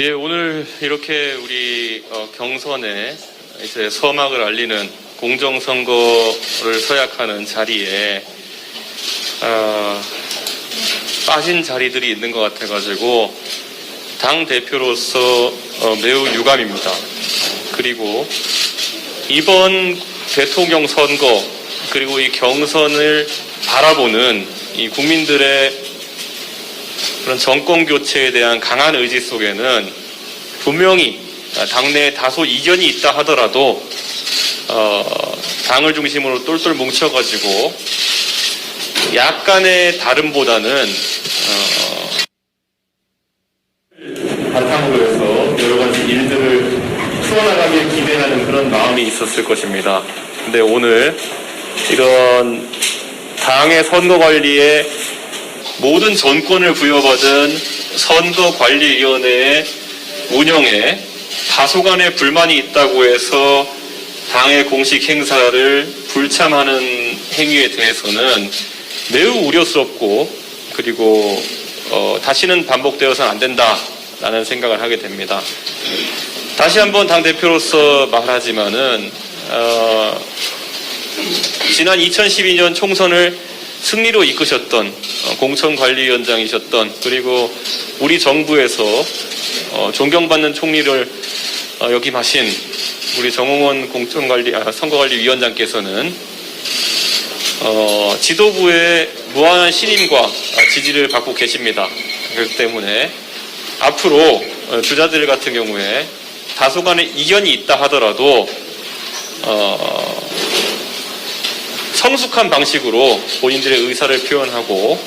예, 오늘 이렇게 우리 경선에 이제 서막을 알리는 공정선거를 서약하는 자리에 빠진 자리들이 있는 것 같아가지고 당 대표로서 매우 유감입니다. 그리고 이번 대통령 선거 그리고 이 경선을 바라보는 이 국민들의 그런 정권 교체에 대한 강한 의지 속에는 분명히 당내에 다소 이견이 있다 하더라도 당을 중심으로 똘똘 뭉쳐가지고 약간의 다름보다는 바탕으로 해서 여러 가지 일들을 풀어나가길 기대하는 그런 마음이 있었을 것입니다. 근데 오늘 이런 당의 선거 관리에 모든 전권을 부여받은 선거관리위원회의 운영에 다소간의 불만이 있다고 해서 당의 공식 행사를 불참하는 행위에 대해서는 매우 우려스럽고 그리고 다시는 반복되어서는 안 된다라는 생각을 하게 됩니다. 다시 한번 당대표로서 말하지만은 지난 2012년 총선을 승리로 이끄셨던 공천관리위원장이셨던 그리고 우리 정부에서 존경받는 총리를 역임하신 우리 정홍원 선거관리위원장께서는 지도부의 무한한 신임과 지지를 받고 계십니다. 그렇기 때문에 앞으로 주자들 같은 경우에 다소간의 이견이 있다 하더라도 성숙한 방식으로 본인들의 의사를 표현하고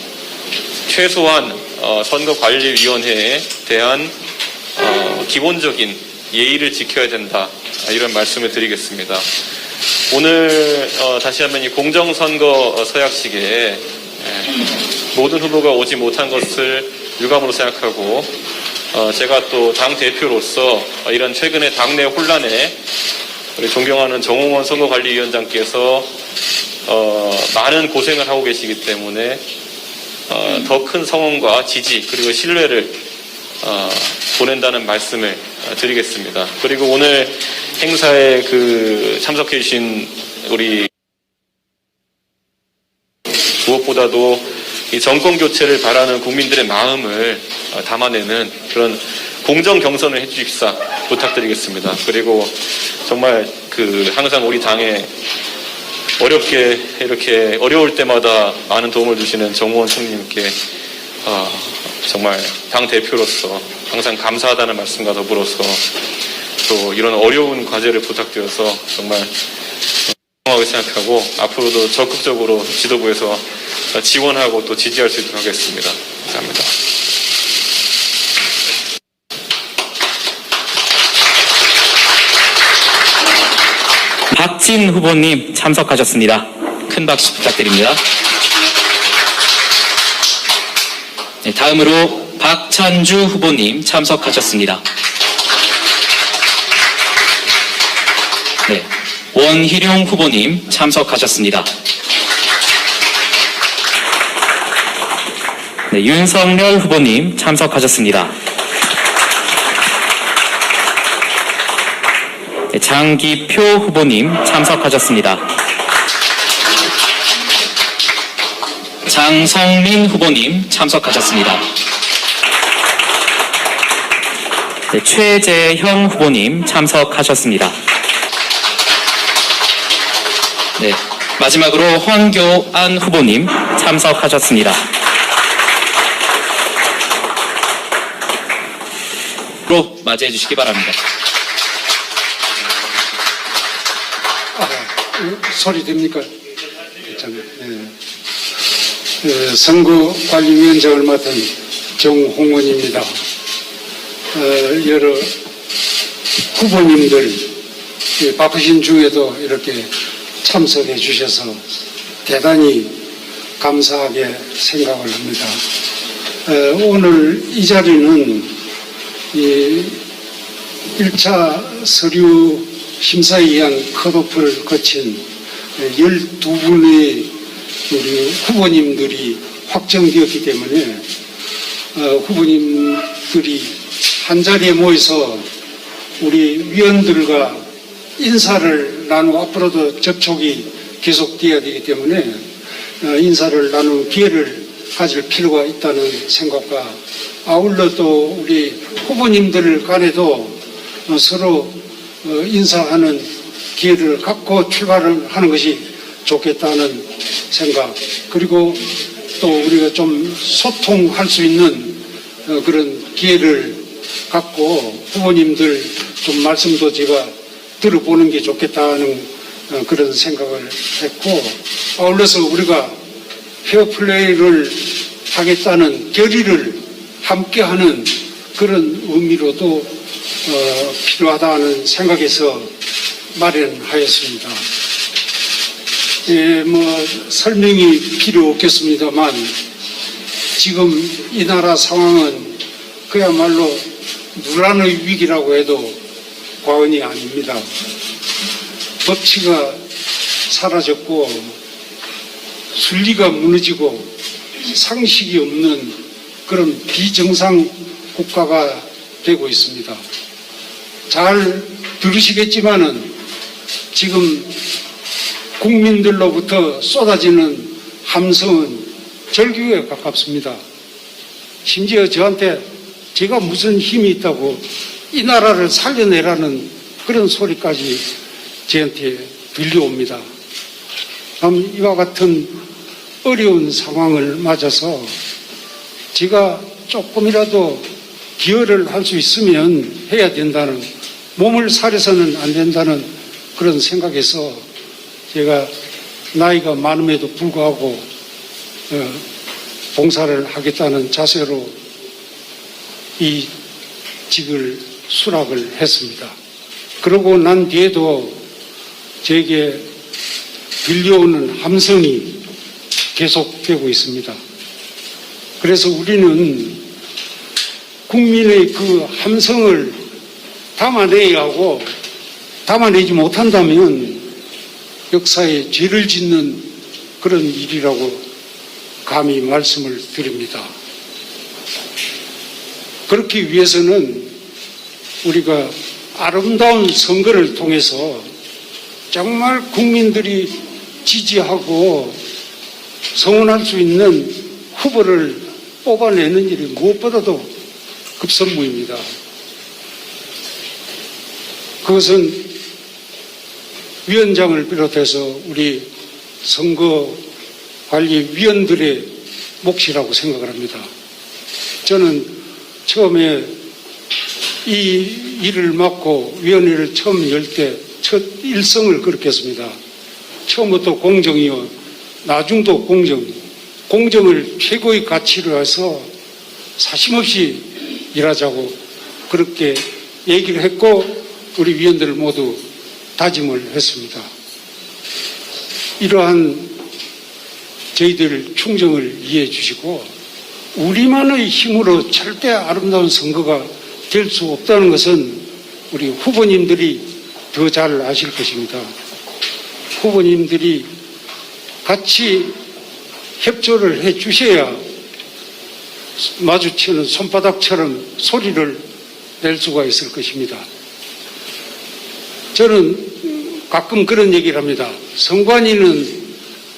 최소한 선거관리위원회에 대한 기본적인 예의를 지켜야 된다 이런 말씀을 드리겠습니다. 오늘 다시 한번 이 공정선거 서약식에 모든 후보가 오지 못한 것을 유감으로 생각하고 제가 또 당대표로서 이런 최근의 당내 혼란에 우리 존경하는 정홍원 선거관리위원장께서 많은 고생을 하고 계시기 때문에 더 큰 성원과 지지 그리고 신뢰를 보낸다는 말씀을 드리겠습니다. 그리고 오늘 행사에 참석해 주신 우리 무엇보다도 이 정권 교체를 바라는 국민들의 마음을 담아내는 그런 공정 경선을 해주십사 부탁드리겠습니다. 그리고 정말 항상 우리 당에 어렵게 이렇게 어려울 때마다 많은 도움을 주시는 정우원 총리님께 정말 당 대표로서 항상 감사하다는 말씀과 더불어서 또 이런 어려운 과제를 부탁드려서 정말 고마하게 생각하고 앞으로도 적극적으로 지도부에서 지원하고 또 지지할 수 있도록 하겠습니다. 감사합니다. 박진 후보님 참석하셨습니다. 큰 박수 부탁드립니다. 네, 다음으로 박찬주 후보님 참석하셨습니다. 네, 원희룡 후보님 참석하셨습니다. 네, 윤석열 후보님 참석하셨습니다. 네, 장기표 후보님 참석하셨습니다. 장성민 후보님 참석하셨습니다. 네, 최재형 후보님 참석하셨습니다. 네, 마지막으로 황교안 후보님 참석하셨습니다. 로 맞이해 주시기 바랍니다. 소리 됩니까? 괜찮아요. 네. 선거관리위원장을 맡은 정홍원입니다. 여러 후보님들 바쁘신 중에도 이렇게 참석해 주셔서 대단히 감사하게 생각을 합니다. 오늘 이 자리는 1차 서류 심사에 의한 컷오프를 거친 12분의 우리 후보님들이 확정되었기 때문에 후보님들이 한자리에 모여서 우리 위원들과 인사를 나누고 앞으로도 접촉이 계속되어야 되기 때문에 인사를 나누는 기회를 가질 필요가 있다는 생각과 아울러 또 우리 후보님들 간에도 서로 인사하는 기회를 갖고 출발을 하는 것이 좋겠다는 생각, 그리고 또 우리가 좀 소통할 수 있는 그런 기회를 갖고 후보님들 좀 말씀도 제가 들어보는 게 좋겠다는 그런 생각을 했고, 아울러서 우리가 페어플레이를 하겠다는 결의를 함께하는 그런 의미로도 필요하다는 생각에서 마련하였습니다. 설명이 필요 없겠습니다만 지금 이 나라 상황은 그야말로 무란의 위기라고 해도 과언이 아닙니다. 법치가 사라졌고 순리가 무너지고 상식이 없는 그런 비정상 국가가 되고 있습니다. 잘 들으시겠지만은 지금 국민들로부터 쏟아지는 함성은 절규에 가깝습니다. 심지어 저한테 제가 무슨 힘이 있다고 이 나라를 살려내라는 그런 소리까지 저한테 들려옵니다. 이와 같은 어려운 상황을 맞아서 제가 조금이라도 기여를 할 수 있으면 해야 된다는, 몸을 사려서는 안 된다는 그런 생각에서 제가 나이가 많음에도 불구하고 봉사를 하겠다는 자세로 이 직을 수락을 했습니다. 그러고 난 뒤에도 제게 들려오는 함성이 계속되고 있습니다. 그래서 우리는 국민의 그 함성을 담아내야 하고, 담아내지 못한다면 역사에 죄를 짓는 그런 일이라고 감히 말씀을 드립니다. 그렇기 위해서는 우리가 아름다운 선거를 통해서 정말 국민들이 지지하고 성원할 수 있는 후보를 뽑아내는 일이 무엇보다도 급선무입니다. 그것은 위원장을 비롯해서 우리 선거관리위원들의 몫이라고 생각을 합니다. 저는 처음에 이 일을 맡고 위원회를 처음 열 때 첫 일성을 그렇게 했습니다. 처음부터 공정이요, 나중도 공정, 공정을 최고의 가치로 해서 사심없이 일하자고 그렇게 얘기를 했고, 우리 위원들을 모두 다짐을 했습니다. 이러한 저희들 충정을 이해해 주시고, 우리만의 힘으로 절대 아름다운 선거가 될 수 없다는 것은 우리 후보님들이 더 잘 아실 것입니다. 후보님들이 같이 협조를 해 주셔야 마주치는 손바닥처럼 소리를 낼 수가 있을 것입니다. 저는 가끔 그런 얘기를 합니다. 선관위는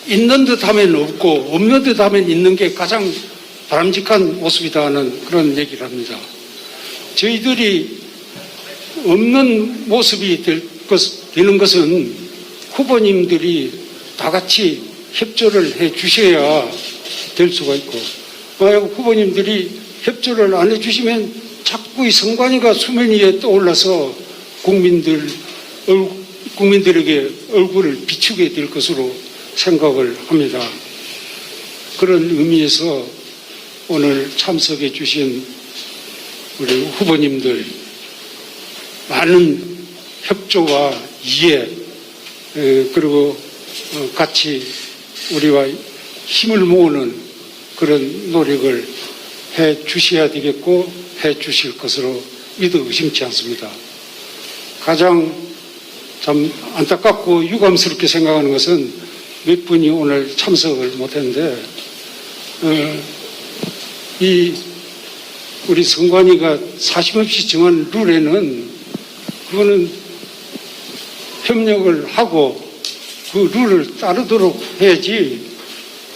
있는 듯 하면 없고 없는 듯 하면 있는 게 가장 바람직한 모습이다 하는 그런 얘기를 합니다. 저희들이 없는 모습이 되는 것은 후보님들이 다 같이 협조를 해 주셔야 될 수가 있고, 만약 후보님들이 협조를 안 해 주시면 자꾸 이 선관위가 수면 위에 떠올라서 국민들에게 얼굴을 비추게 될 것으로 생각을 합니다. 그런 의미에서 오늘 참석해 주신 우리 후보님들 많은 협조와 이해, 그리고 같이 우리와 힘을 모으는 그런 노력을 해 주셔야 되겠고 해 주실 것으로 믿어 의심치 않습니다. 가장 참 안타깝고 유감스럽게 생각하는 것은 몇 분이 오늘 참석을 못했는데, 이 우리 선관위가 사심없이 정한 룰에는 그거는 협력을 하고 그 룰을 따르도록 해야지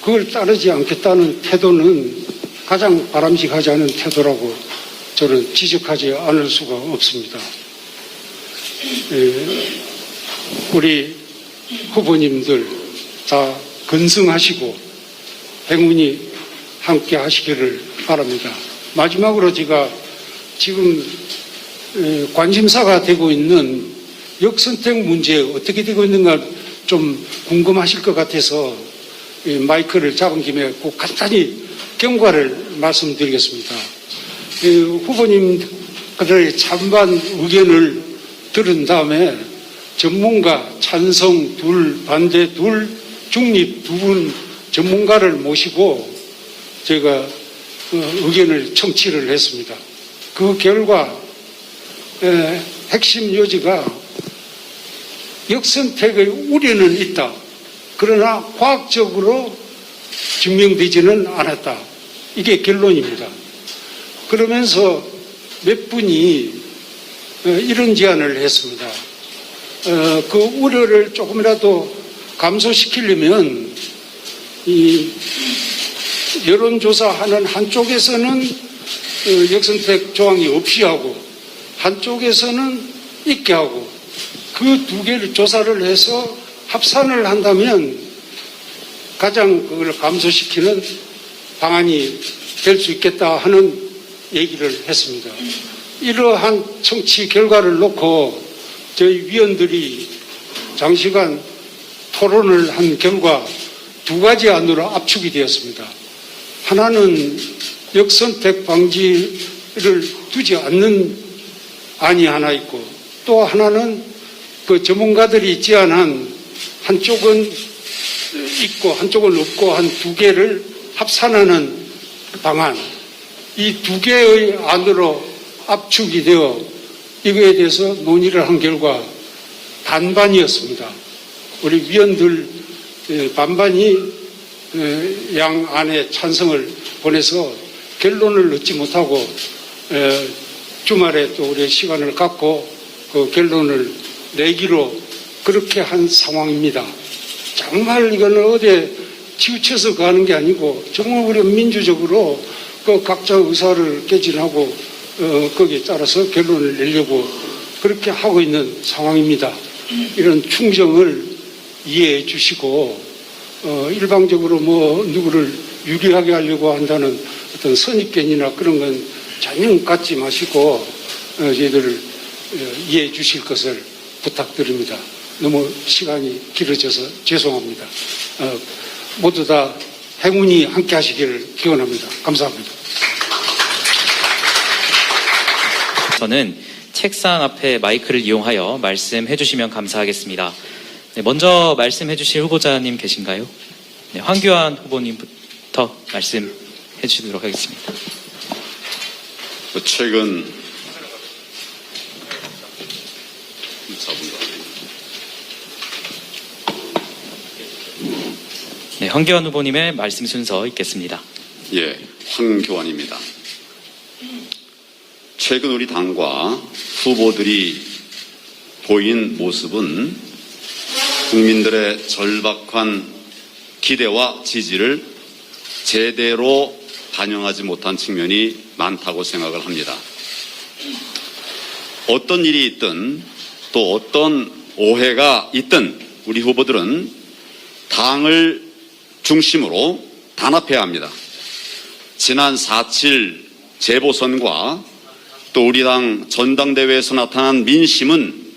그걸 따르지 않겠다는 태도는 가장 바람직하지 않은 태도라고 저는 지적하지 않을 수가 없습니다. 우리 후보님들 다 건승하시고 행운이 함께 하시기를 바랍니다. 마지막으로 제가 지금 관심사가 되고 있는 역선택 문제 어떻게 되고 있는가 좀 궁금하실 것 같아서 마이크를 잡은 김에 꼭 간단히 경과를 말씀드리겠습니다. 후보님들의 찬반 의견을 들은 다음에 전문가 찬성 둘, 반대 둘, 중립 두 분 전문가를 모시고 제가 의견을 청취를 했습니다. 그 결과 핵심 요지가 역선택의 우려는 있다. 그러나 과학적으로 증명되지는 않았다. 이게 결론입니다. 그러면서 몇 분이 이런 제안을 했습니다. 그 우려를 조금이라도 감소시키려면 이 여론조사하는 한쪽에서는 역선택 조항이 없이 하고 한쪽에서는 있게 하고 그 두 개를 조사를 해서 합산을 한다면 가장 그걸 감소시키는 방안이 될 수 있겠다 하는 얘기를 했습니다. 이러한 청취 결과를 놓고 저희 위원들이 장시간 토론을 한 결과 두 가지 안으로 압축이 되었습니다. 하나는 역선택 방지를 두지 않는 안이 하나 있고 또 하나는 그 전문가들이 제안한 한쪽은 있고 한쪽은 없고 한 두 개를 합산하는 방안 이 두 개의 안으로 압축이 되어 이거에 대해서 논의를 한 결과 반반이었습니다. 우리 위원들 반반이 양 안에 찬성을 보내서 결론을 얻지 못하고 주말에 또 우리 시간을 갖고 그 결론을 내기로 그렇게 한 상황입니다. 정말 이거는 어디 치우쳐서 가는 게 아니고 정말 우리 민주적으로 그 각자 의사를 개진하고 거기에 따라서 결론을 내려고 그렇게 하고 있는 상황입니다. 이런 충정을 이해해 주시고 일방적으로 뭐 누구를 유리하게 하려고 한다는 어떤 선입견이나 그런 건 전혀 갖지 마시고 저희들을 이해해 주실 것을 부탁드립니다. 너무 시간이 길어져서 죄송합니다. 모두 다 행운이 함께 하시기를 기원합니다. 감사합니다. 저는 책상 앞에 마이크를 이용하여 말씀해 주시면 감사하겠습니다. 네, 먼저 말씀해 주실 후보자님 계신가요? 네, 황교안 후보님부터 말씀해 주시도록 하겠습니다. 최근 네, 황교안 후보님의 말씀 순서 있겠습니다. 예, 황교안입니다. 최근 우리 당과 후보들이 보인 모습은 국민들의 절박한 기대와 지지를 제대로 반영하지 못한 측면이 많다고 생각을 합니다. 어떤 일이 있든 또 어떤 오해가 있든 우리 후보들은 당을 중심으로 단합해야 합니다. 지난 4.7 재보선과 또 우리 당 전당대회에서 나타난 민심은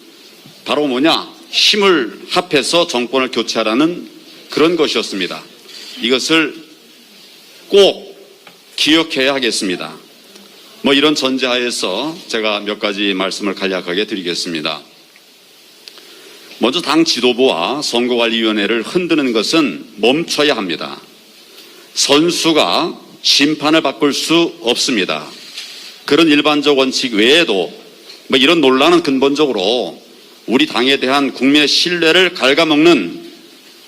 바로 뭐냐? 힘을 합해서 정권을 교체하라는 그런 것이었습니다. 이것을 꼭 기억해야 하겠습니다. 뭐 이런 전제하에서 제가 몇 가지 말씀을 간략하게 드리겠습니다. 먼저 당 지도부와 선거관리위원회를 흔드는 것은 멈춰야 합니다. 선수가 심판을 바꿀 수 없습니다. 그런 일반적 원칙 외에도 뭐 이런 논란은 근본적으로 우리 당에 대한 국민의 신뢰를 갉아먹는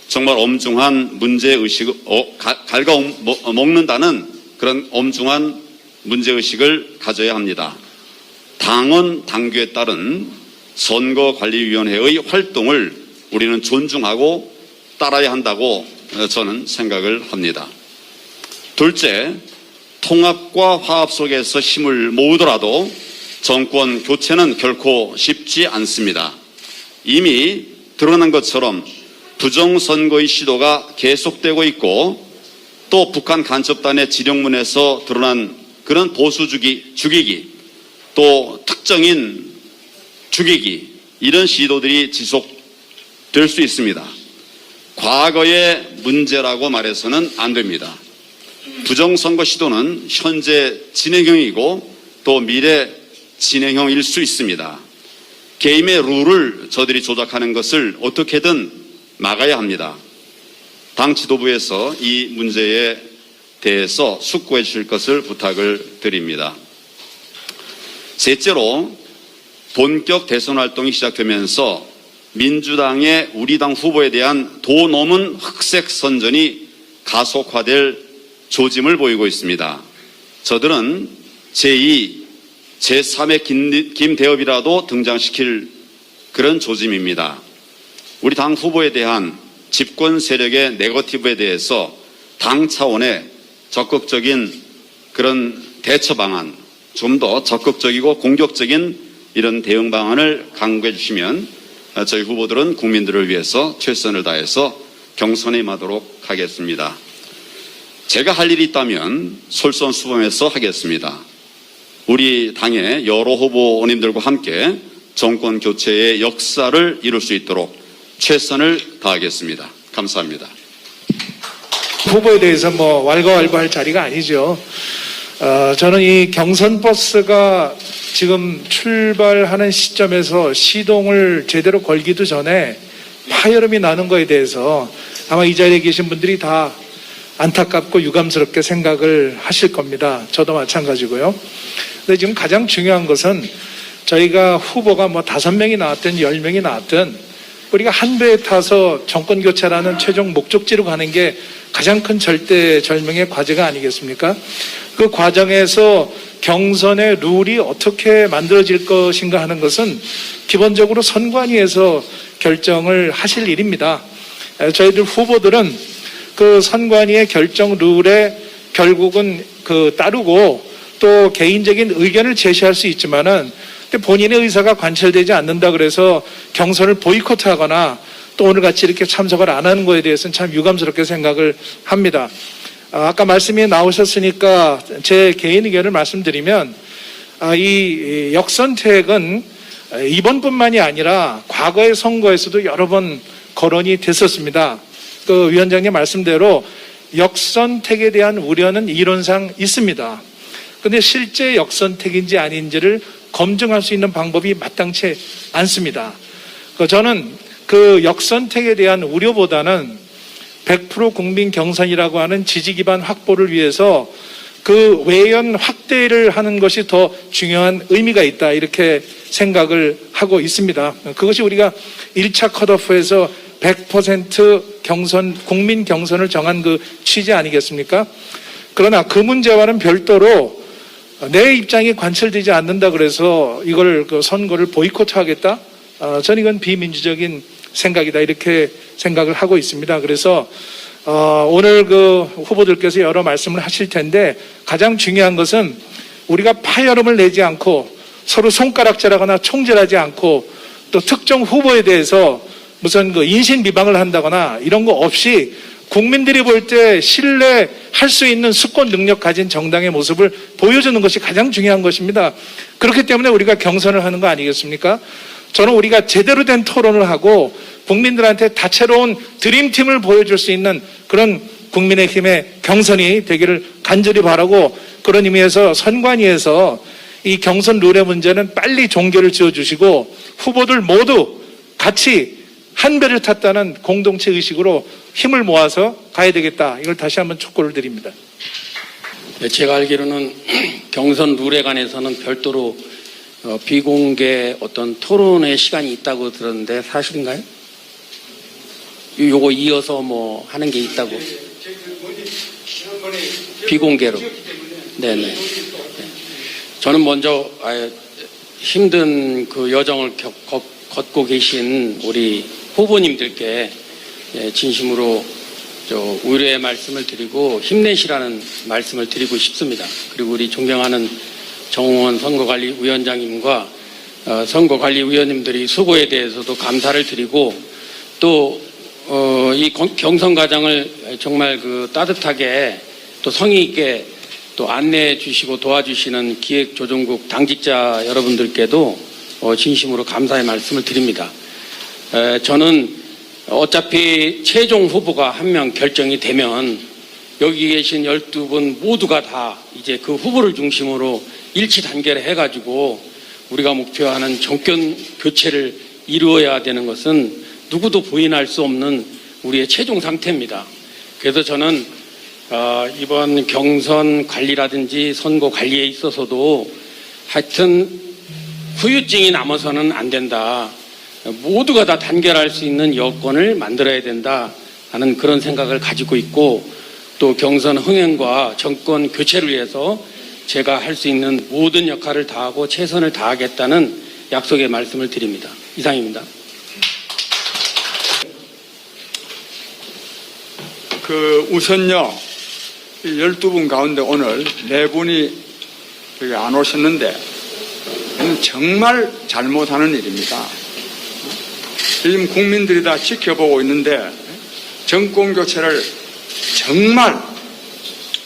정말 엄중한 문제의식을 갉아먹는다는 그런 엄중한 문제의식을 가져야 합니다. 당원 당규에 따른 선거관리위원회의 활동을 우리는 존중하고 따라야 한다고 저는 생각을 합니다. 둘째, 통합과 화합 속에서 힘을 모으더라도 정권 교체는 결코 쉽지 않습니다. 이미 드러난 것처럼 부정선거의 시도가 계속되고 있고 또 북한 간첩단의 지령문에서 드러난 그런 보수 죽이기 또 특정인 죽이기 이런 시도들이 지속될 수 있습니다. 과거의 문제라고 말해서는 안 됩니다. 부정선거 시도는 현재 진행형이고 또 미래 진행형일 수 있습니다. 게임의 룰을 저들이 조작하는 것을 어떻게든 막아야 합니다. 당 지도부에서 이 문제에 대해서 숙고해 주실 것을 부탁을 드립니다. 셋째로 본격 대선 활동이 시작되면서 민주당의 우리 당 후보에 대한 도 넘은 흑색 선전이 가속화될 조짐을 보이고 있습니다. 저들은 제2, 제3의 김대엽이라도 등장시킬 그런 조짐입니다. 우리 당 후보에 대한 집권 세력의 네거티브에 대해서 당 차원의 적극적인 그런 대처 방안, 좀 더 적극적이고 공격적인 이런 대응 방안을 강구해 주시면 저희 후보들은 국민들을 위해서 최선을 다해서 경선에 임하도록 하겠습니다. 제가 할 일이 있다면 솔선수범해서 하겠습니다. 우리 당의 여러 후보님들과 함께 정권 교체의 역사를 이룰 수 있도록 최선을 다하겠습니다. 감사합니다. 후보에 대해서 왈가왈부할 자리가 아니죠. 저는 이 경선 버스가 지금 출발하는 시점에서 시동을 제대로 걸기도 전에 파열음이 나는 거에 대해서 아마 이 자리에 계신 분들이 다 안타깝고 유감스럽게 생각을 하실 겁니다. 저도 마찬가지고요. 근데 지금 가장 중요한 것은 저희가 후보가 5명이 나왔든 10명이 나왔든 우리가 한 배에 타서 정권 교체라는 최종 목적지로 가는 게 가장 큰 절대절명의 과제가 아니겠습니까? 그 과정에서 경선의 룰이 어떻게 만들어질 것인가 하는 것은 기본적으로 선관위에서 결정을 하실 일입니다. 저희들 후보들은 그 선관위의 결정 룰에 결국은 따르고 또 개인적인 의견을 제시할 수 있지만은 본인의 의사가 관철되지 않는다 그래서 경선을 보이콧하거나 또 오늘같이 이렇게 참석을 안 하는 거에 대해서는 참 유감스럽게 생각을 합니다. 아까 말씀이 나오셨으니까 제 개인 의견을 말씀드리면 이 역선택은 이번뿐만이 아니라 과거의 선거에서도 여러 번 거론이 됐었습니다. 그 위원장님 말씀대로 역선택에 대한 우려는 이론상 있습니다. 그런데 실제 역선택인지 아닌지를 검증할 수 있는 방법이 마땅치 않습니다. 저는 그 역선택에 대한 우려보다는 100% 국민 경선이라고 하는 지지 기반 확보를 위해서 그 외연 확대를 하는 것이 더 중요한 의미가 있다 이렇게 생각을 하고 있습니다. 그것이 우리가 1차 컷오프에서 100% 경선, 국민 경선을 정한 그 취지 아니겠습니까? 그러나 그 문제와는 별도로 내 입장이 관철되지 않는다 그래서 이걸 선거를 보이콧하겠다? 저는 이건 비민주적인 생각이다 이렇게 생각을 하고 있습니다. 그래서 오늘 그 후보들께서 여러 말씀을 하실 텐데 가장 중요한 것은 우리가 파열음을 내지 않고 서로 손가락질하거나 총질하지 않고 또 특정 후보에 대해서 무슨 인신 비방을 한다거나 이런 거 없이 국민들이 볼 때 신뢰할 수 있는 수권 능력 가진 정당의 모습을 보여주는 것이 가장 중요한 것입니다. 그렇기 때문에 우리가 경선을 하는 거 아니겠습니까? 저는 우리가 제대로 된 토론을 하고 국민들한테 다채로운 드림팀을 보여줄 수 있는 그런 국민의힘의 경선이 되기를 간절히 바라고 그런 의미에서 선관위에서 이 경선 룰의 문제는 빨리 종결을 지어주시고 후보들 모두 같이 한 배를 탔다는 공동체 의식으로 힘을 모아서 가야 되겠다. 이걸 다시 한번 촉구를 드립니다. 네, 제가 알기로는 경선 룰에 관해서는 별도로 비공개 어떤 토론의 시간이 있다고 들었는데 사실인가요? 요거 이어서 하는 게 있다고. 비공개로. 네네. 저는 먼저 힘든 그 여정을 걷고 계신 우리 후보님들께 진심으로 위로의 말씀을 드리고 힘내시라는 말씀을 드리고 싶습니다. 그리고 우리 존경하는 정홍원 선거관리위원장님과 선거관리위원님들이 수고에 대해서도 감사를 드리고 또 이 경선 과정을 정말 그 따뜻하게 또 성의 있게 또 안내해 주시고 도와주시는 기획조정국 당직자 여러분들께도 진심으로 감사의 말씀을 드립니다. 저는 어차피 최종 후보가 한 명 결정이 되면 여기 계신 12분 모두가 다 이제 그 후보를 중심으로 일치 단결해 해가지고 우리가 목표하는 정권 교체를 이루어야 되는 것은 누구도 부인할 수 없는 우리의 최종 상태입니다. 그래서 저는 이번 경선 관리라든지 선거 관리에 있어서도 하여튼 후유증이 남아서는 안 된다. 모두가 다 단결할 수 있는 여건을 만들어야 된다 하는 그런 생각을 가지고 있고 또 경선 흥행과 정권 교체를 위해서 제가 할 수 있는 모든 역할을 다하고 최선을 다하겠다는 약속의 말씀을 드립니다. 이상입니다. 우선요, 12분 가운데 오늘 4분이 여기 안 오셨는데, 이건 정말 잘못하는 일입니다. 지금 국민들이 다 지켜보고 있는데, 정권교체를 정말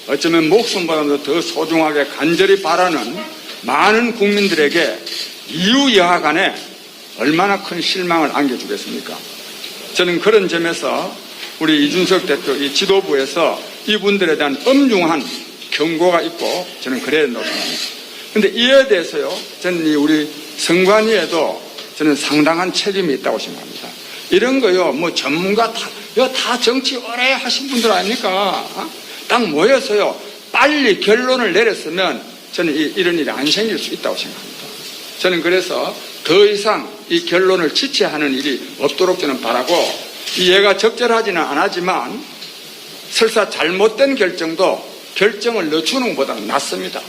어쩌면 목숨보다도 더 소중하게 간절히 바라는 많은 국민들에게 이유여하간에 얼마나 큰 실망을 안겨주겠습니까? 저는 그런 점에서 우리 이준석 대표 이 지도부에서 이분들에 대한 엄중한 경고가 있고 저는 그래야 된다고 생각합니다. 그런데 이에 대해서요, 저는 우리 선관위에도 저는 상당한 책임이 있다고 생각합니다. 이런 거요, 뭐 전문가 다 정치 오래 하신 분들 아닙니까? 딱 모여서요, 빨리 결론을 내렸으면 저는 이런 일이 안 생길 수 있다고 생각합니다. 저는 그래서 더 이상 이 결론을 지체하는 일이 없도록 저는 바라고, 이해가 적절하지는 않았지만 설사 잘못된 결정도 결정을 늦추는 것보다는 낫습니다.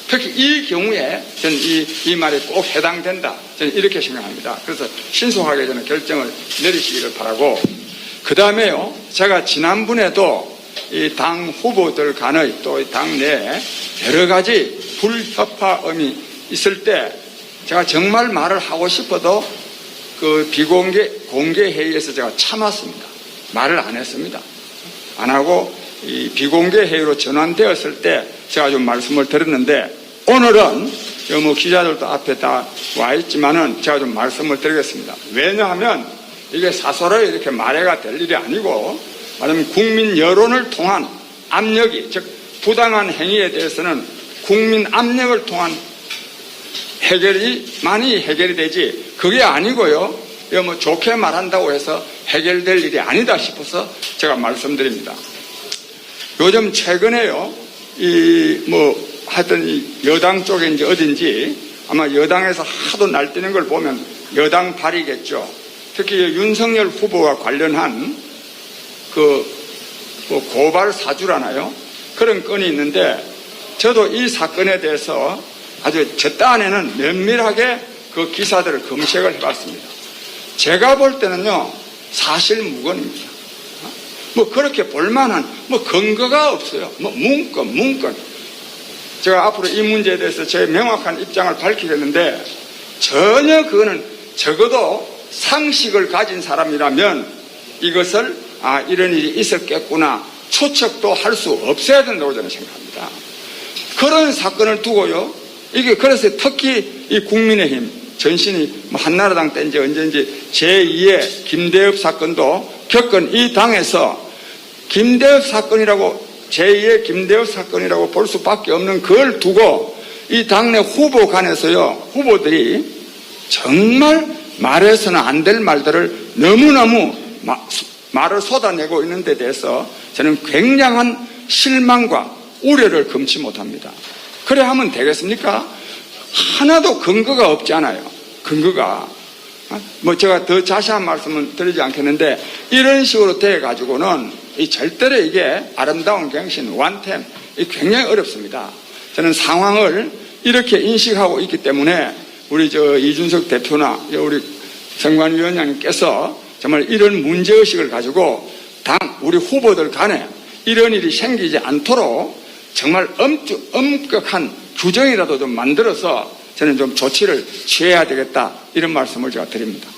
특히 이 경우에 저는 이 말이 꼭 해당된다, 저는 이렇게 생각합니다. 그래서 신속하게 저는 결정을 내리시기를 바라고, 그 다음에요, 제가 지난번에도 이 당 후보들 간의 또 당 내에 여러 가지 불협화음이 있을 때 제가 정말 말을 하고 싶어도 그 공개 회의에서 제가 참았습니다. 말을 안 했습니다. 안 하고 이 비공개 회의로 전환되었을 때 제가 좀 말씀을 드렸는데, 오늘은 뭐 기자들도 앞에 다 와 있지만은 제가 좀 말씀을 드리겠습니다. 왜냐하면 이게 사설에 이렇게 말해가 될 일이 아니고, 말하면 국민 여론을 통한 압력이, 즉 부당한 행위에 대해서는 국민 압력을 통한 많이 해결이 되지, 그게 아니고요, 이거 뭐 좋게 말한다고 해서 해결될 일이 아니다 싶어서 제가 말씀드립니다. 요즘 최근에요, 하여튼 이 여당 쪽인지 어딘지 아마 여당에서 하도 날뛰는 걸 보면 여당 발이겠죠. 특히 윤석열 후보와 관련한 고발 사주라나요? 그런 건이 있는데, 저도 이 사건에 대해서 아주 저 딴에는 면밀하게 그 기사들을 검색을 해봤습니다. 제가 볼 때는요, 사실 무근입니다. 뭐 그렇게 볼만한 근거가 없어요. 문건. 제가 앞으로 이 문제에 대해서 제 명확한 입장을 밝히겠는데, 전혀 그거는 적어도 상식을 가진 사람이라면 이것을 이런 일이 있었겠구나 추측도 할 수 없어야 된다고 저는 생각합니다. 그런 사건을 두고요, 이게 그래서 특히 이 국민의힘 전신이 한나라당 때인지 언제인지 제2의 김대엽 사건도 겪은 이 당에서 김대엽 사건이라고, 제2의 김대엽 사건이라고 볼 수밖에 없는 그걸 두고 이 당내 후보 간에서요, 후보들이 정말 말해서는 안 될 말들을 너무너무 말을 쏟아내고 있는 데 대해서 저는 굉장한 실망과 우려를 금치 못합니다. 그래 하면 되겠습니까? 하나도 근거가 없지 않아요. 근거가. 제가 더 자세한 말씀은 드리지 않겠는데, 이런 식으로 돼가지고는 절대로 이게 아름다운 갱신, 완템, 굉장히 어렵습니다. 저는 상황을 이렇게 인식하고 있기 때문에 우리 이준석 대표나 우리 선관위원장님께서 정말 이런 문제의식을 가지고 당 우리 후보들 간에 이런 일이 생기지 않도록 정말 엄격한 규정이라도 좀 만들어서 저는 좀 조치를 취해야 되겠다, 이런 말씀을 제가 드립니다.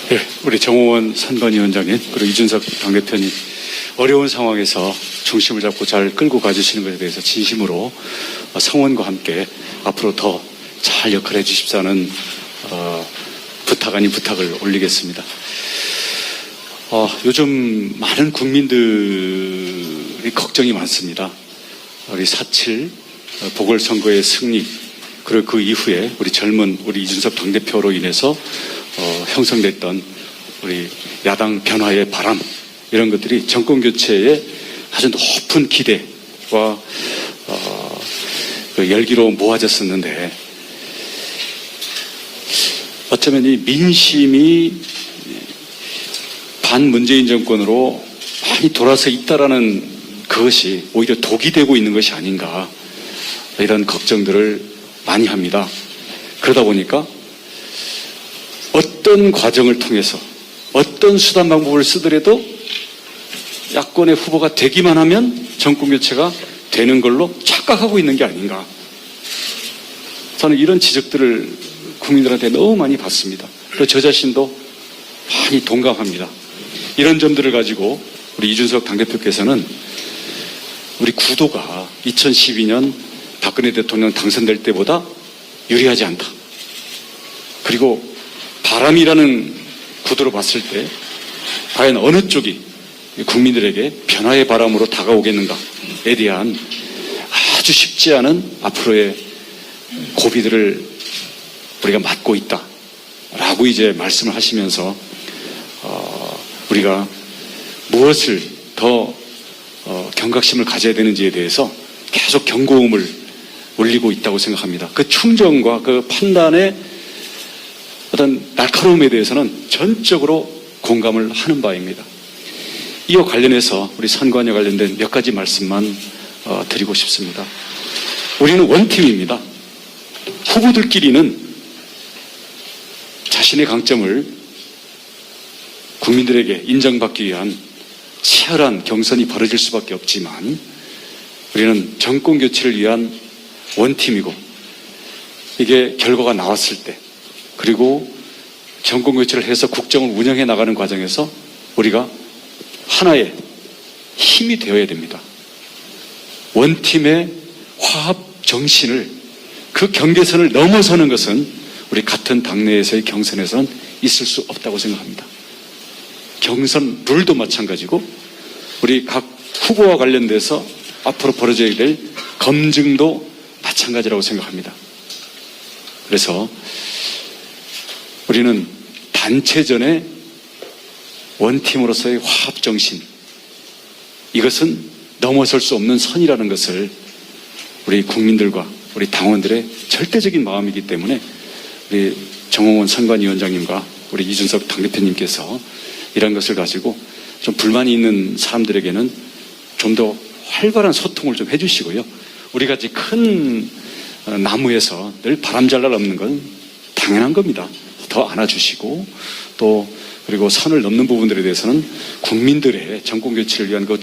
네, 우리 정호원 선관위원장님 그리고 이준석 당대표님 어려운 상황에서 중심을 잡고 잘 끌고 가주시는 것에 대해서 진심으로 성원과 함께 앞으로 더 잘 역할해 주십사는 부탁 아닌 부탁을 올리겠습니다. 요즘 많은 국민들이 걱정이 많습니다. 우리 4.7 보궐선거의 승리, 그리고 그 이후에 우리 젊은 우리 이준석 당대표로 인해서 형성됐던 우리 야당 변화의 바람, 이런 것들이 정권 교체에 아주 높은 기대와 그 열기로 모아졌었는데, 어쩌면 이 민심이 반문재인 정권으로 많이 돌아서 있다라는 그것이 오히려 독이 되고 있는 것이 아닌가, 이런 걱정들을 많이 합니다. 그러다 보니까 어떤 과정을 통해서 어떤 수단 방법을 쓰더라도 야권의 후보가 되기만 하면 정권 교체가 되는 걸로 착각하고 있는 게 아닌가. 저는 이런 지적들을 국민들한테 너무 많이 받습니다. 그리고 저 자신도 많이 동감합니다. 이런 점들을 가지고 우리 이준석 당대표께서는 우리 구도가 2012년 박근혜 대통령 당선될 때보다 유리하지 않다. 그리고 바람이라는 구도로 봤을 때 과연 어느 쪽이 국민들에게 변화의 바람으로 다가오겠는가에 대한 아주 쉽지 않은 앞으로의 고비들을 우리가 맞고 있다라고 이제 말씀을 하시면서 우리가 무엇을 더 경각심을 가져야 되는지에 대해서 계속 경고음을 울리고 있다고 생각합니다. 그 충정과 그 판단의 어떤 날카로움에 대해서는 전적으로 공감을 하는 바입니다. 이와 관련해서 우리 선관위와 관련된 몇 가지 말씀만 드리고 싶습니다. 우리는 원팀입니다. 후보들끼리는 자신의 강점을 국민들에게 인정받기 위한 치열한 경선이 벌어질 수밖에 없지만, 우리는 정권 교체를 위한 원팀이고, 이게 결과가 나왔을 때, 그리고 정권 교체를 해서 국정을 운영해 나가는 과정에서 우리가 하나의 힘이 되어야 됩니다. 원팀의 화합 정신을, 그 경계선을 넘어서는 것은 우리 같은 당내에서의 경선에서는 있을 수 없다고 생각합니다. 경선 룰도 마찬가지고 우리 각 후보와 관련돼서 앞으로 벌어져야 될 검증도 마찬가지라고 생각합니다. 그래서 우리는 단체전의 원팀으로서의 화합정신, 이것은 넘어설 수 없는 선이라는 것을 우리 국민들과 우리 당원들의 절대적인 마음이기 때문에 우리 정홍원 선관위원장님과 우리 이준석 당대표님께서 이런 것을 가지고 좀 불만이 있는 사람들에게는 좀 더 활발한 소통을 좀 해주시고요. 우리 같이 큰 나무에서 늘 바람잘 날 없는 건 당연한 겁니다. 더 안아주시고, 또 그리고 선을 넘는 부분들에 대해서는 국민들의 정권 교체를 위한 그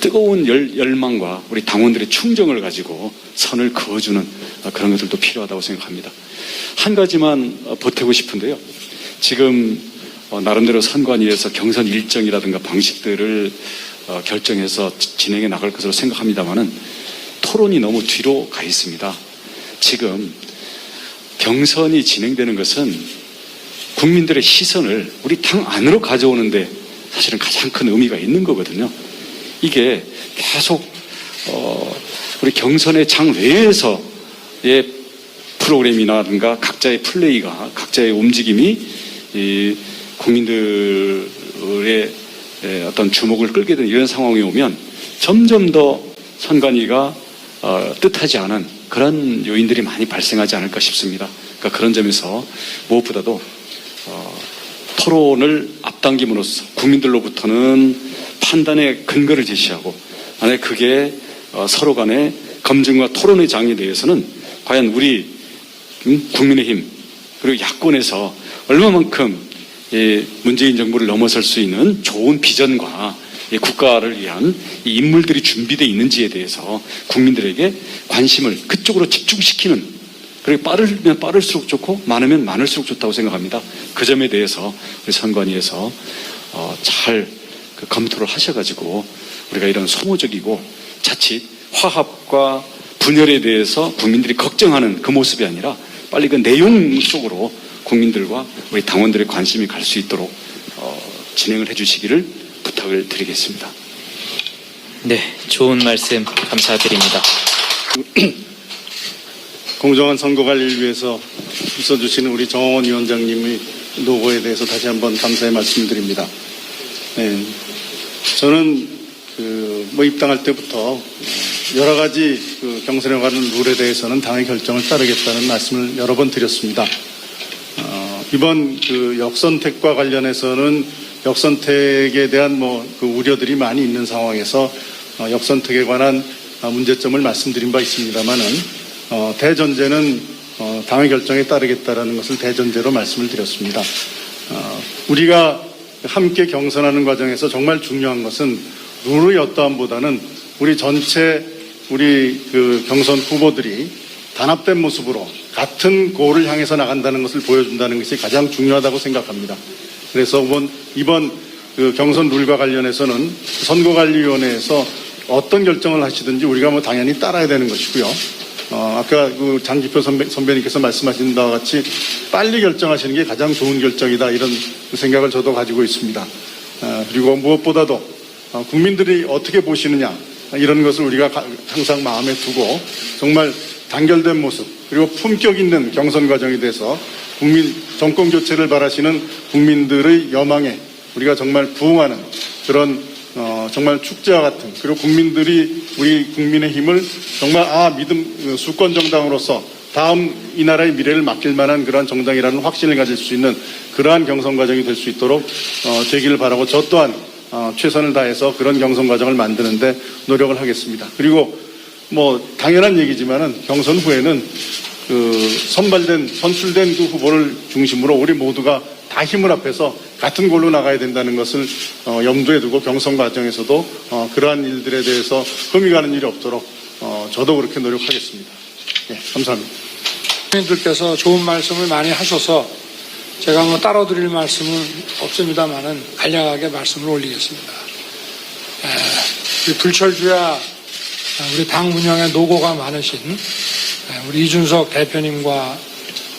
뜨거운 열망과 우리 당원들의 충정을 가지고 선을 그어주는 그런 것들도 필요하다고 생각합니다. 한 가지만 보태고 싶은데요. 지금 나름대로 선관위에서 경선 일정이라든가 방식들을 결정해서 진행해 나갈 것으로 생각합니다만은 토론이 너무 뒤로 가 있습니다. 지금 경선이 진행되는 것은 국민들의 시선을 우리 당 안으로 가져오는데 사실은 가장 큰 의미가 있는 거거든요. 이게 계속 우리 경선의 장 외에서의 프로그램이라든가 각자의 플레이가, 각자의 움직임이 이 국민들의 어떤 주목을 끌게 되는 이런 상황이 오면 점점 더 선관위가 뜻하지 않은 그런 요인들이 많이 발생하지 않을까 싶습니다. 그러니까 그런 점에서 무엇보다도 토론을 앞당김으로써 국민들로부터는 판단의 근거를 제시하고 만약 그게 서로 간의 검증과 토론의 장에 대해서는 과연 우리 국민의힘 그리고 야권에서 얼마만큼 문재인 정부를 넘어설 수 있는 좋은 비전과 국가를 위한 이 인물들이 준비되어 있는지에 대해서 국민들에게 관심을 그쪽으로 집중시키는, 그리고 빠르면 빠를수록 좋고 많으면 많을수록 좋다고 생각합니다. 그 점에 대해서 우리 선관위에서 잘 검토를 하셔가지고 우리가 이런 소모적이고 자칫 화합과 분열에 대해서 국민들이 걱정하는 그 모습이 아니라 빨리 그 내용 속으로 국민들과 우리 당원들의 관심이 갈 수 있도록 진행을 해주시기를 부탁을 드리겠습니다. 네, 좋은 말씀 감사드립니다. 공정한 선거 관리를 위해서 있어주시는 우리 정홍원 위원장님의 노고에 대해서 다시 한번 감사의 말씀드립니다. 네, 저는 입당할 때부터 여러 가지 경선에 관한 룰에 대해서는 당의 결정을 따르겠다는 말씀을 여러 번 드렸습니다. 이번 역선택과 관련해서는 역선택에 대한 우려들이 많이 있는 상황에서 역선택에 관한 문제점을 말씀드린 바 있습니다만은 대전제는 당의 결정에 따르겠다라는 것을 대전제로 말씀을 드렸습니다. 우리가 함께 경선하는 과정에서 정말 중요한 것은 룰의 어떠함보다는 우리 전체 경선 후보들이 단합된 모습으로 같은 고를 향해서 나간다는 것을 보여준다는 것이 가장 중요하다고 생각합니다. 그래서 이번 경선 룰과 관련해서는 선거관리위원회에서 어떤 결정을 하시든지 우리가 당연히 따라야 되는 것이고요. 아까 장기표 선배님께서 말씀하신 바와 같이 빨리 결정하시는 게 가장 좋은 결정이다, 이런 생각을 저도 가지고 있습니다. 그리고 무엇보다도 국민들이 어떻게 보시느냐, 이런 것을 우리가 항상 마음에 두고 정말 단결된 모습, 그리고 품격 있는 경선 과정에 대해서 정권 교체를 바라시는 국민들의 여망에 우리가 정말 부응하는 그런 정말 축제와 같은, 그리고 국민들이 우리 국민의힘을 정말 믿음 수권 정당으로서 다음 이 나라의 미래를 맡길 만한 그러한 정당이라는 확신을 가질 수 있는 그러한 경선 과정이 될 수 있도록 되기를 바라고, 저 또한 최선을 다해서 그런 경선 과정을 만드는데 노력을 하겠습니다. 그리고 당연한 얘기지만은 경선 후에는 선출된 그 후보를 중심으로 우리 모두가 다 힘을 합해서 같은 골로 나가야 된다는 것을 염두에 두고 경선 과정에서도 그러한 일들에 대해서 흠이 가는 일이 없도록 저도 그렇게 노력하겠습니다. 네, 감사합니다. 국민들께서 좋은 말씀을 많이 하셔서 제가 따라드릴 말씀은 없습니다만은 간략하게 말씀을 올리겠습니다. 우리 불철주야 우리 당 운영에 노고가 많으신 우리 이준석 대표님과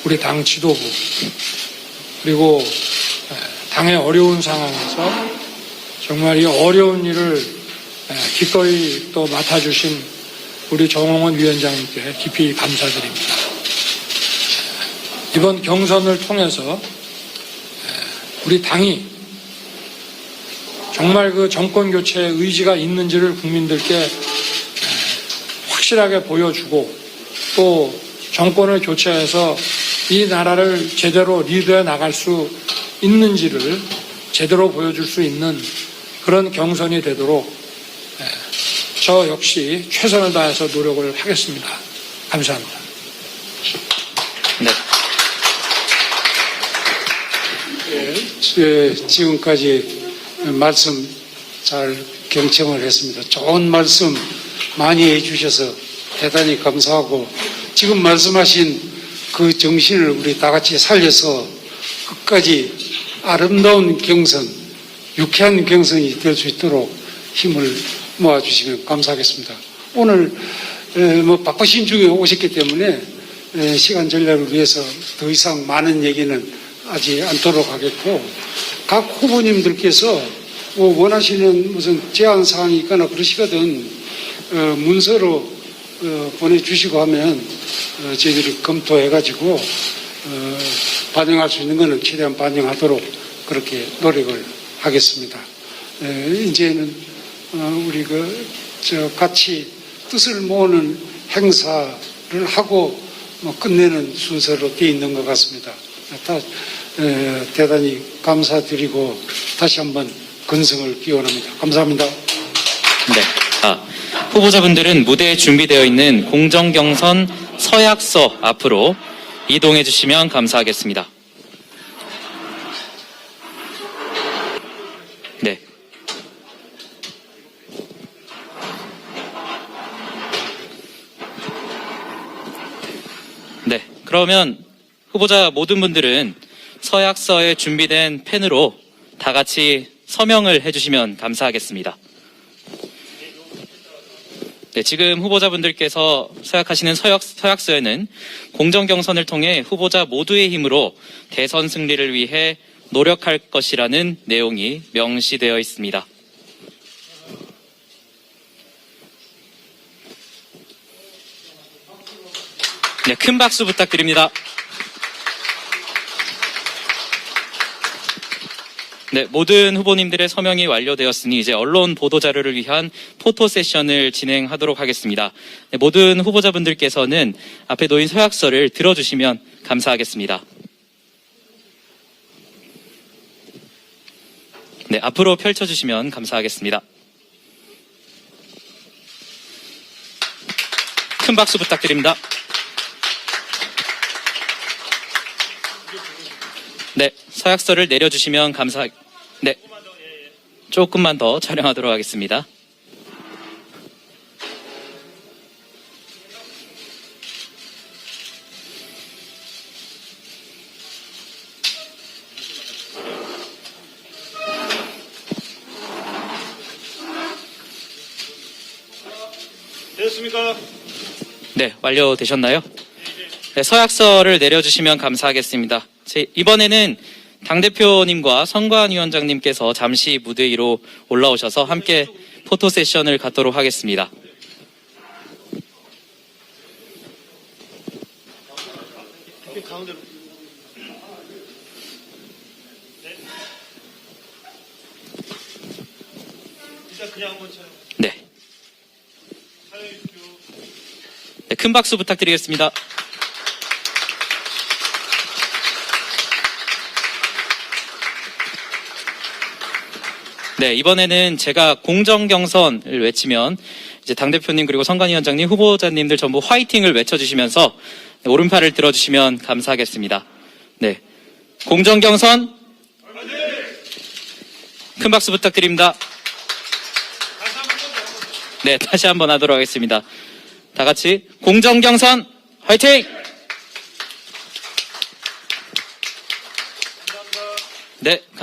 우리 당 지도부, 그리고 당의 어려운 상황에서 정말 이 어려운 일을 기꺼이 또 맡아주신 우리 정홍원 위원장님께 깊이 감사드립니다. 이번 경선을 통해서 우리 당이 정말 그 정권 교체의 의지가 있는지를 국민들께 확실하게 보여주고, 또 정권을 교체해서 이 나라를 제대로 리드해 나갈 수 있는지를 제대로 보여줄 수 있는 그런 경선이 되도록 저 역시 최선을 다해서 노력을 하겠습니다. 감사합니다. 네. 지금까지 말씀 잘 경청을 했습니다. 좋은 말씀 많이 해주셔서 대단히 감사하고, 지금 말씀하신 그 정신을 우리 다 같이 살려서 끝까지 아름다운 경선, 유쾌한 경선이 될 수 있도록 힘을 모아주시면 감사하겠습니다. 오늘 바쁘신 중에 오셨기 때문에 시간 전략을 위해서 더 이상 많은 얘기는 하지 않도록 하겠고, 각 후보님들께서 원하시는 무슨 제안 사항이 있거나 그러시거든 문서로 보내주시고 하면 저희들이 검토해가지고 반영할 수 있는 것은 최대한 반영하도록 그렇게 노력을 하겠습니다. 이제는 우리 같이 뜻을 모으는 행사를 하고 끝내는 순서로 되어 있는 것 같습니다. 다 대단히 감사드리고 다시 한번 건성을 기원합니다. 감사합니다. 네. 후보자분들은 무대에 준비되어 있는 공정경선 서약서 앞으로 이동해 주시면 감사하겠습니다. 네. 네. 그러면 후보자 모든 분들은 서약서에 준비된 펜으로 다 같이 서명을 해주시면 감사하겠습니다. 네, 지금 후보자분들께서 서약하시는 서약서에는 공정경선을 통해 후보자 모두의 힘으로 대선 승리를 위해 노력할 것이라는 내용이 명시되어 있습니다. 네, 큰 박수 부탁드립니다. 네, 모든 후보님들의 서명이 완료되었으니 이제 언론 보도자료를 위한 포토 세션을 진행하도록 하겠습니다. 네, 모든 후보자분들께서는 앞에 놓인 서약서를 들어주시면 감사하겠습니다. 네, 앞으로 펼쳐주시면 감사하겠습니다. 큰 박수 부탁드립니다. 네, 서약서를 내려주시면 네, 조금만 더 촬영하도록 하겠습니다. 되었습니까? 네, 완료되셨나요? 네, 서약서를 내려주시면 감사하겠습니다. 이번에는 당대표님과 선관위원장님께서 잠시 무대 위로 올라오셔서 함께 포토 세션을 갖도록 하겠습니다. 네. 네, 큰 박수 부탁드리겠습니다. 네, 이번에는 제가 공정경선을 외치면 이제 당대표님 그리고 선관위원장님, 후보자님들 전부 화이팅을 외쳐주시면서 오른팔을 들어주시면 감사하겠습니다. 네, 공정경선 큰 박수 부탁드립니다. 네, 다시 한번 하도록 하겠습니다. 다 같이 공정경선 화이팅! 네, 감사합니다.